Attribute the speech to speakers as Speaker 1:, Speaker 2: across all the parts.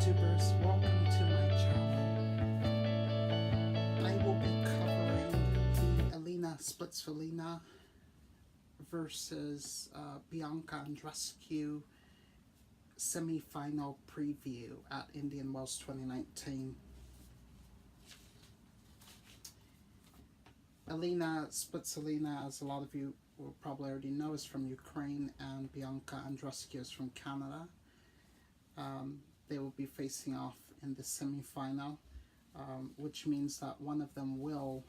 Speaker 1: YouTubers, welcome to my channel. I will be covering the Elina Svitolina versus Bianca Andreescu semi-final preview at Indian Wells 2019. Elina Svitolina, as a lot of you will probably already know, is from Ukraine, and Bianca Andreescu is from Canada. They will be facing off in the semi-final, which means that one of them will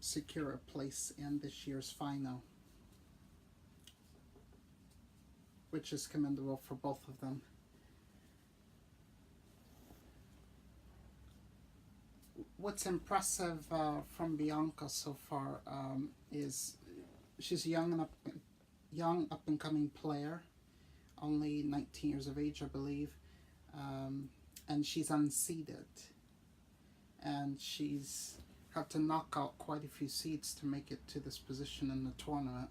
Speaker 1: secure a place in this year's final, which is commendable for both of them. What's impressive from Bianca so far is she's a young up and coming player, only 19 years of age, I believe, and she's unseeded, and she's had to knock out quite a few seeds to make it to this position in the tournament.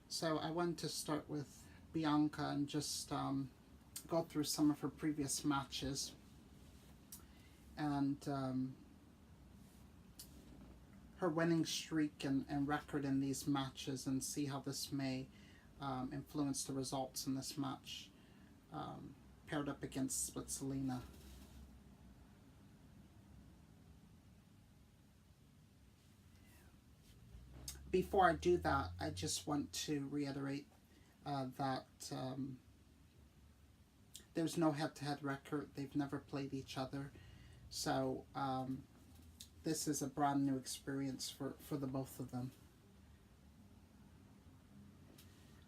Speaker 1: So I want to start with Bianca and just go through some of her previous matches and her winning streak and record in these matches, and see how this may influence the results in this match paired up against Svitolina. Before I do that, I just want to reiterate that there's no head-to-head record. They've never played each other. So this is a brand new experience for the both of them.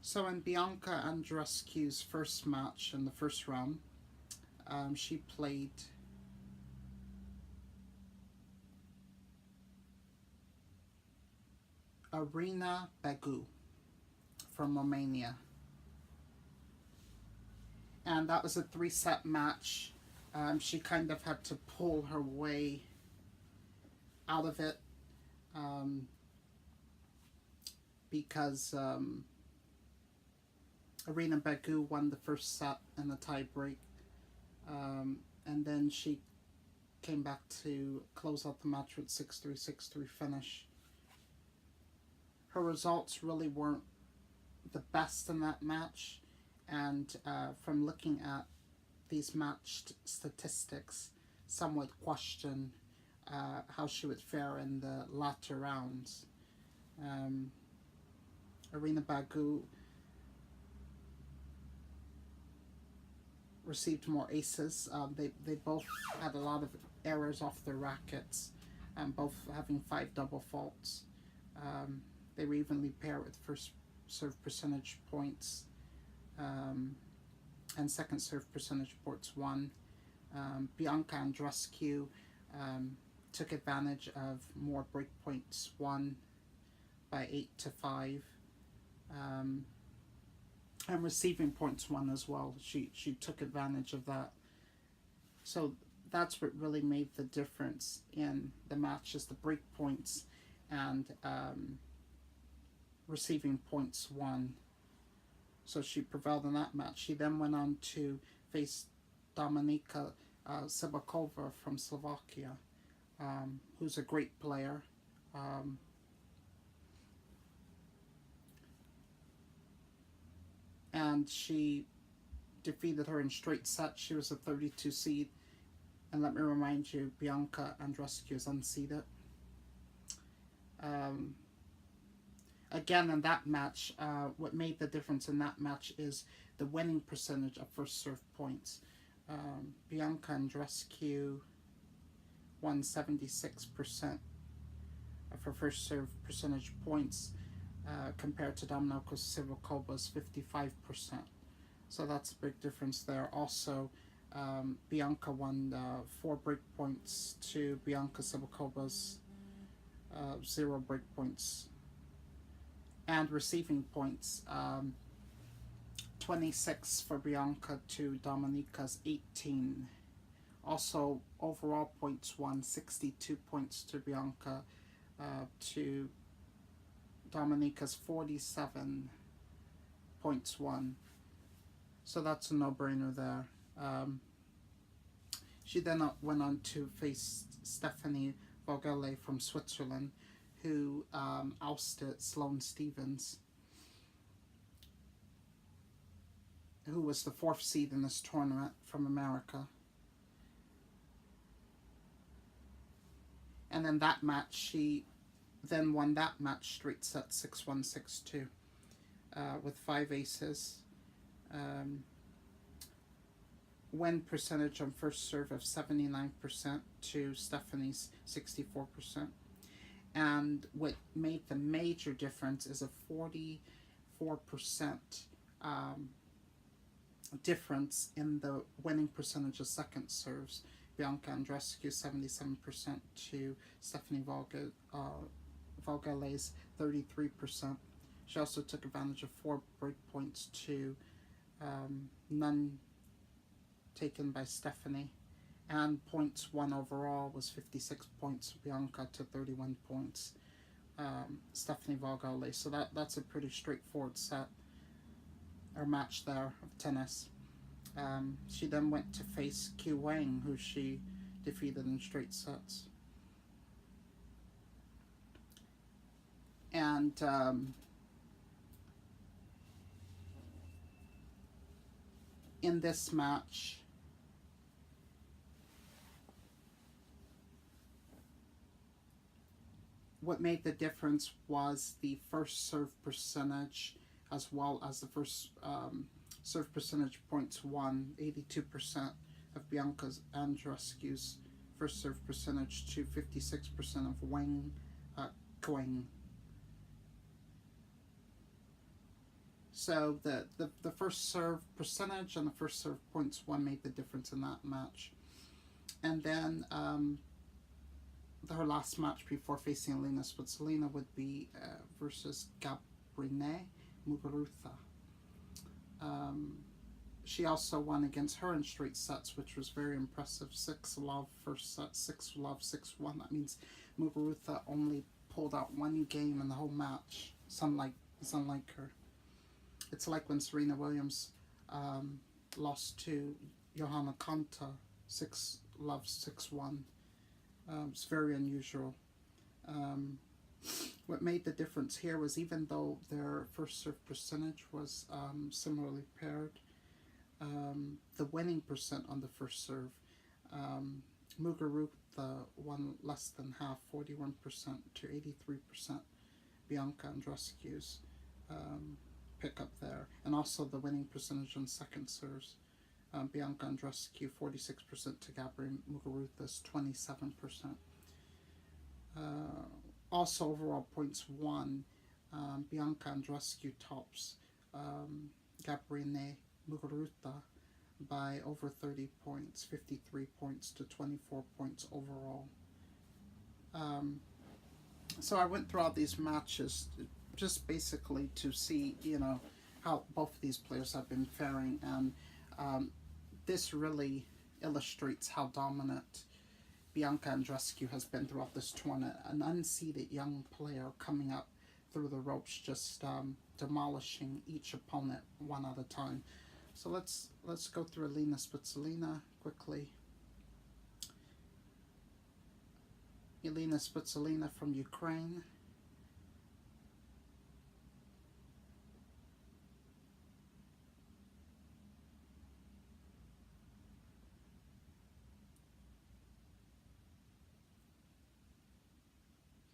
Speaker 1: So in Bianca Andreescu's first match in the first round, she played Elina from Romania. And that was a 3-set match. She kind of had to pull her way out of it because Elina won the first set in a tie break, and then she came back to close out the match with 6-3, 6-3 finish. Her results really weren't the best in that match, and from looking at these matched statistics, some would question how she would fare in the latter rounds. Elina received more aces. They both had a lot of errors off their rackets, both having 5 double faults. They were evenly paired with first serve percentage points and second serve percentage points won. Bianca Andreescu took advantage of more break points won by 8-5. And receiving points won as well. She took advantage of that. So that's what really made the difference in the match, is the break points and receiving points won. So she prevailed in that match. She then went on to face Dominika Sibakova from Slovakia, who's a great player. And she defeated her in straight sets. She was a 32 seed. And let me remind you, Bianca Andreescu is unseeded. Again, in that match, what made the difference in that match is the winning percentage of first serve points. Bianca Andreescu won 76% of her first serve percentage points, compared to Dominika Sivakova's 55%. So that's a big difference there. Also, Bianca won 4 break points to Bianca Sivakova's 0 break points. And receiving points, 26 for Bianca to Dominika's 18. Also, overall points won, 62 points to Bianca to Dominika's 47 points won. So that's a no-brainer there. She then went on to face Stephanie Vogele from Switzerland, who ousted Sloane Stephens, who was the 4th seed in this tournament from America. And in that match, she then won that match straight set 6-1, 6-2 with 5 aces. Win percentage on first serve of 79% to Stephanie's 64%. And what made the major difference is a 44% difference in the winning percentage of second serves. Bianca Andreescu 77% to Stephanie Vogele's 33%. She also took advantage of 4 break points to none taken by Stephanie, and points won overall was 56 points Bianca to 31 points Stephanie Vogele. So that's a pretty straightforward set or match there of tennis. She then went to face Q Wang, who she defeated in straight sets. And in this match, what made the difference was the first serve percentage, as well as the first serve percentage points won, 82% of Bianca's Andreescu's first serve percentage to 56% of Wang Qing. So the first serve percentage and the first serve points won made the difference in that match. And then her last match before facing Elina Svitolina would be versus Gabrine Muguruza. She also won against her in straight sets, which was very impressive. 6-love first set, 6-love, 6-1. That means Muguruza only pulled out one game in the whole match. It's unlike her. It's like when Serena Williams lost to Johanna Konta, 6-love, 6-1. It's very unusual. What made the difference here was, even though their first serve percentage was similarly paired, the winning percent on the first serve, Muguruza won less than half, 41% to 83%. Bianca Andreescu's pick up there, and also the winning percentage on second serves. Bianca Andreescu 46% to Gabrielle Muguruza's 27%. Also, overall points won, Bianca Andreescu tops Gabrielle Muguruza by over 30 points, 53 points to 24 points overall. So I went through all these matches just basically to see, how both of these players have been faring, and this really illustrates how dominant Bianca Andreescu has been throughout this tournament. An unseeded young player coming up through the ropes, just demolishing each opponent one at a time. So let's go through Elina Svitolina quickly. Elina Svitolina from Ukraine.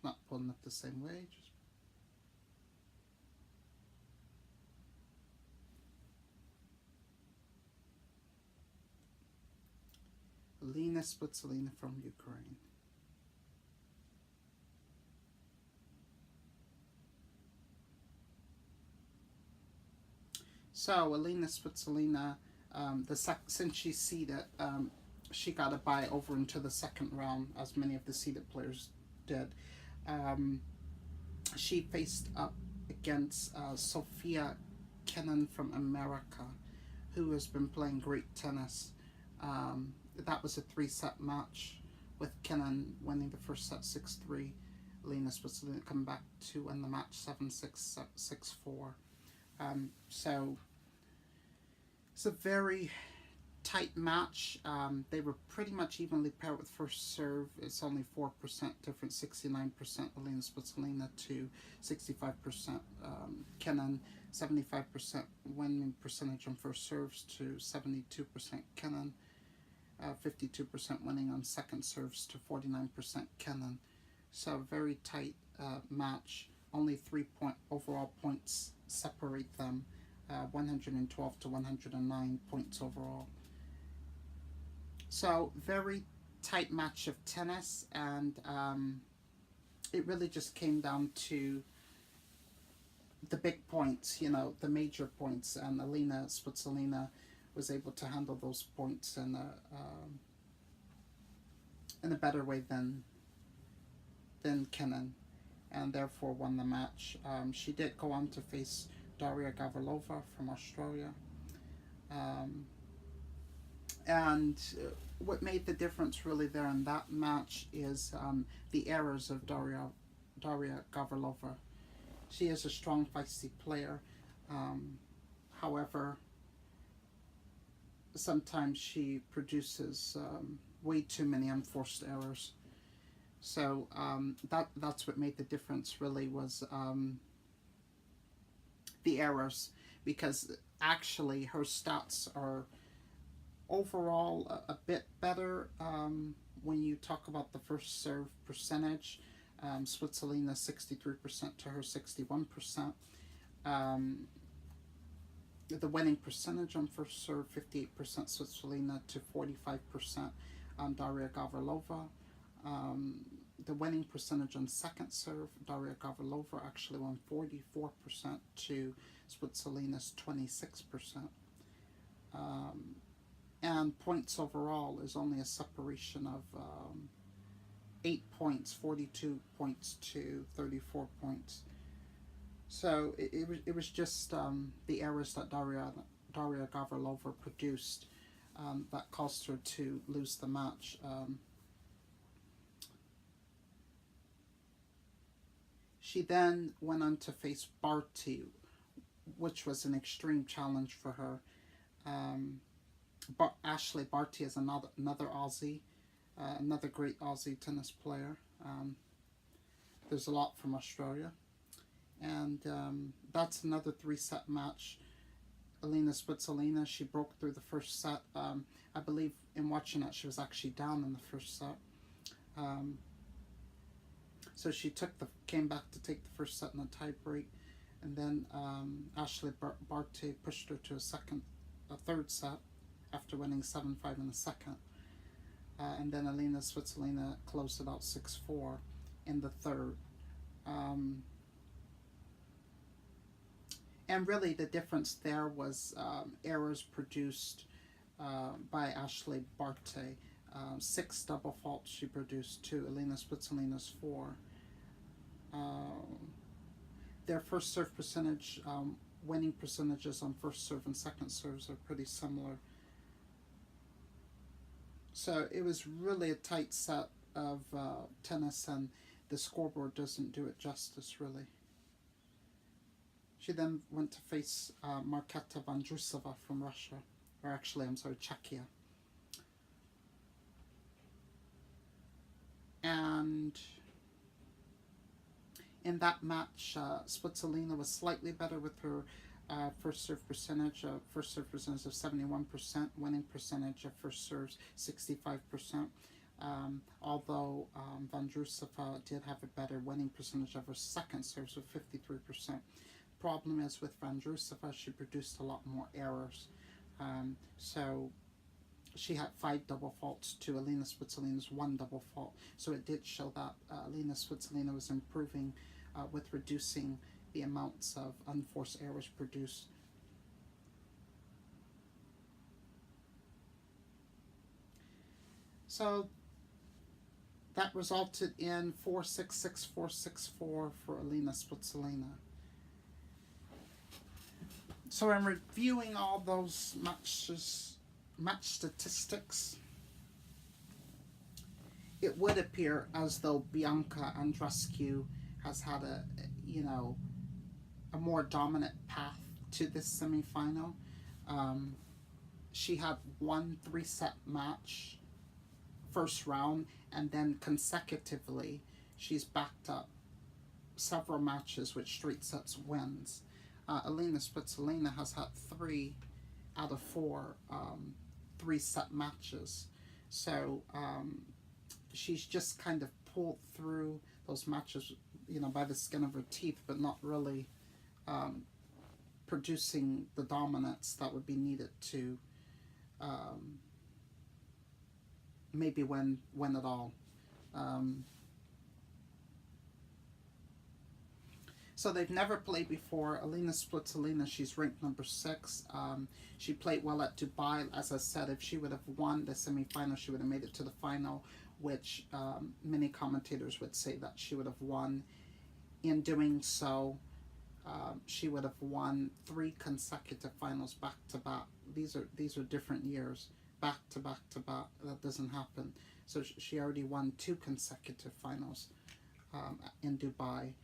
Speaker 1: Not pulling up the same way. Elina Svitolina from Ukraine. So Elina Svitolina, since she's seeded, she got a bye over into the second round, as many of the seeded players did. She faced up against Sofia Kenin from America, who has been playing great tennis. That was a 3-set match, with Kenin winning the first set 6-3. Elina Svitolina come back to win the match 7-6, 6-4. So It's a very tight match. They were pretty much evenly paired with first serve. It's only 4% difference, 69% Elina Svitolina to 65% Kenin, 75% winning percentage on first serves to 72% Kenin, 52% winning on second serves to 49% Kenin. So very tight match. Only 3 overall points separate them. 112 to 109 points overall. So very tight match of tennis, and it really just came down to the big points, the major points, and Elina Svitolina was able to handle those points in a better way than Kenin, and therefore won the match. She did go on to face Daria Gavrilova from Australia. And what made the difference really there in that match is the errors of Daria Gavrilova. She is a strong, feisty player. However, sometimes she produces way too many unforced errors. So that's what made the difference really, was the errors, because actually her stats are overall a bit better when you talk about the first serve percentage. Svitolina 63% to her 61%. The winning percentage on first serve 58% Svitolina to 45% on Daria Gavrilova. The winning percentage on second serve, Daria Gavrilova actually won 44% to Svitolina's 26%. And points overall is only a separation of 8 points, 42 points to 34 points. So it was just the errors that Daria Gavrilova produced that caused her to lose the match. She then went on to face Barty, which was an extreme challenge for her. But Ashley Barty is another Aussie, another great Aussie tennis player. There's a lot from Australia. And that's another 3-set match. Elina Svitolina, she broke through the first set. I believe in watching it, she was actually down in the first set. So she came back to take the first set in a tie break. And then Ashley Barty pushed her to a third set after winning 7-5 in the second. And then Elina Svitolina closed it out 6-4 in the third. And really the difference there was errors produced by Ashley Barty. 6 double faults she produced to Elina Svitolina's 4. Their first serve percentage, winning percentages on first serve and second serves are pretty similar. So it was really a tight set of tennis, and the scoreboard doesn't do it justice, really. She then went to face Marketa Andreescu from Russia, or actually, I'm sorry, Czechia. And in that match, Svitolina was slightly better with her first serve percentage of 71%, winning percentage of first serves 65%. Although Andreescu did have a better winning percentage of her second serves with 53%. Problem is with Andreescu, she produced a lot more errors. So she had 5 double faults to Elina Svitolina's 1 double fault. So it did show that Elina Svitolina was improving with reducing the amounts of unforced errors produced. So that resulted in 4-6-6, 4-6-4 for Elina Svitolina. So I'm reviewing all those match statistics. It would appear as though Bianca Andreescu has had a more dominant path to this semifinal. she had one 3-set match first round, and then consecutively she's backed up several matches with straight sets wins. Elina Svitolina has had 3 out of 4 3-set matches. So she's just kind of pulled through those matches, you know, by the skin of her teeth, but not really producing the dominance that would be needed to maybe win it all. So they've never played before. Elina Svitolina, she's ranked number 6. She played well at Dubai. As I said, if she would have won the semifinal, she would have made it to the final, which many commentators would say that she would have won. In doing so, she would have won 3 consecutive finals back to back. These are different years, back to back to back. That doesn't happen. So she already won 2 consecutive finals in Dubai.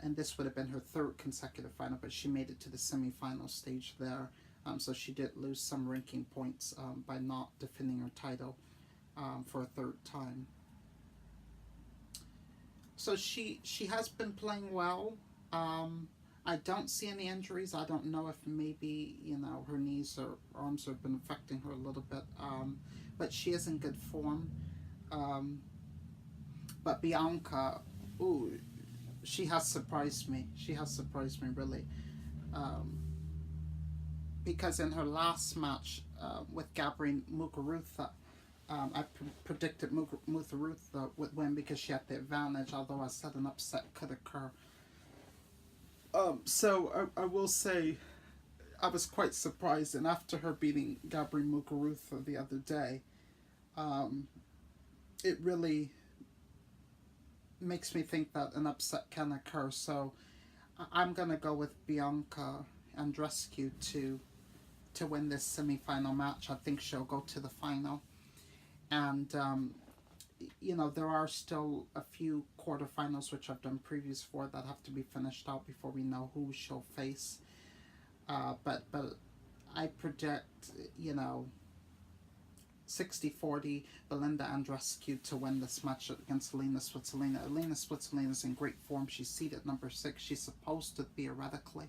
Speaker 1: And this would have been her 3rd consecutive final, but she made it to the semi-final stage there. So she did lose some ranking points by not defending her title for a 3rd time. So she has been playing well. I don't see any injuries. I don't know if maybe, you know, her knees or arms have been affecting her a little bit. But she is in good form. But Bianca, ooh, she has surprised me. She has surprised me, really. Because in her last match with Gabriel Muguruza, I predicted Muguruza would win because she had the advantage, although I said an upset could occur. So I will say I was quite surprised, and after her beating Gabriel Muguruza the other day, it really makes me think that an upset can occur. So I'm going to go with Bianca Andreescu to win this semi-final match. I think she'll go to the final. And, you know, there are still a few quarterfinals, which I've done previews for, that have to be finished out before we know who she'll face. But I predict, you know, 60-40 Belinda Andreescu to win this match against Elina Svitolina. Elina Svitolina is in great form. She's seeded number 6. She's supposed to theoretically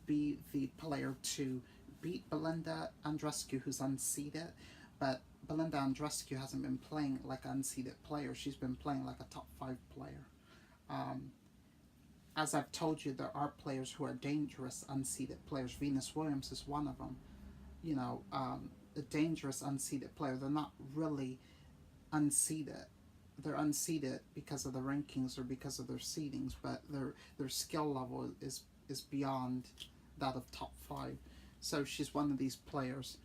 Speaker 1: be the player to beat Belinda Andreescu, who's unseeded. But Belinda Andreescu hasn't been playing like an unseeded player. She's been playing like a top 5 player. As I've told you, there are players who are dangerous unseeded players. Venus Williams is one of them. You know, a dangerous unseeded player. They're not really unseeded. They're unseeded because of the rankings or because of their seedings, but their skill level is beyond that of top 5. So she's one of these players.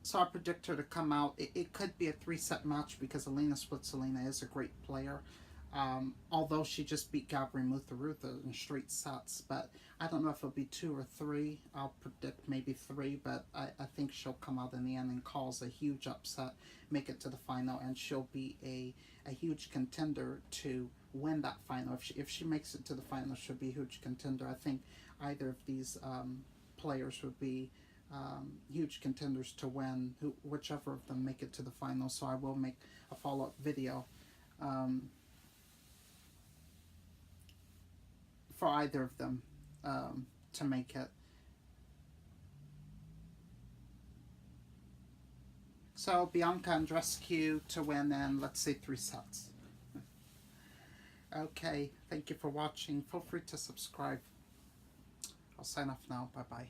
Speaker 1: So I predict her to come out. It could be a 3-set match because Elina Svitolina is a great player. Although she just beat Gabriel Muguruza in straight sets, but I don't know if it'll be 2 or 3. I'll predict maybe 3, but I think she'll come out in the end and cause a huge upset, make it to the final, and she'll be a huge contender to win that final. If she makes it to the final, she'll be a huge contender. I think either of these players would be huge contenders to win, whichever of them make it to the final. So I will make a follow-up video for either of them to make it. So Bianca Andreescu to win, and let's say 3 sets. Okay, thank you for watching. Feel free to subscribe. I'll sign off now. Bye-bye.